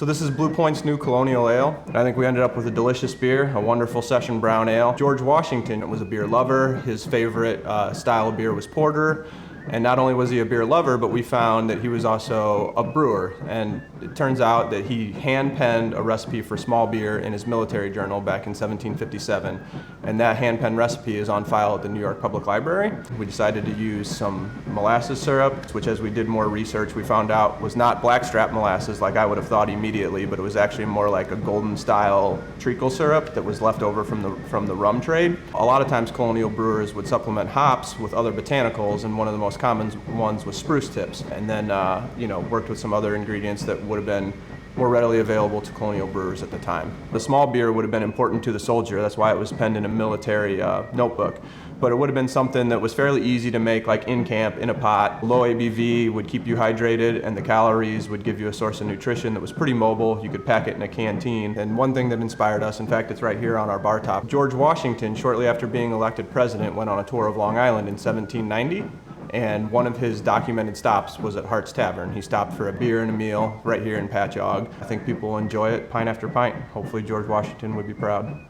So this is Blue Point's new Colonial Ale. I think we ended up with a delicious beer, a wonderful session brown ale. George Washington was a beer lover. His favorite style of beer was porter. And not only was he a beer lover, but we found that he was also a brewer. And it turns out that he hand-penned a recipe for small beer in his military journal back in 1757. And that hand-penned recipe is on file at the New York Public Library. We decided to use some molasses syrup, which as we did more research, we found out was not blackstrap molasses like I would have thought immediately, but it was actually more like a golden-style treacle syrup that was left over from the rum trade. A lot of times colonial brewers would supplement hops with other botanicals, and one of the most common ones was spruce tips, and then worked with some other ingredients that would have been more readily available to colonial brewers at the time. The small beer would have been important to the soldier. That's why it was penned in a military notebook. But it would have been something that was fairly easy to make, like in camp, in a pot. Low ABV would keep you hydrated, and the calories would give you a source of nutrition that was pretty mobile. You could pack it in a canteen. And one thing that inspired us, in fact, it's right here on our bar top. George Washington, shortly after being elected president, went on a tour of Long Island in 1790. And one of his documented stops was at Hart's Tavern. He stopped for a beer and a meal right here in Patchogue. I think people will enjoy it, pint after pint. Hopefully George Washington would be proud.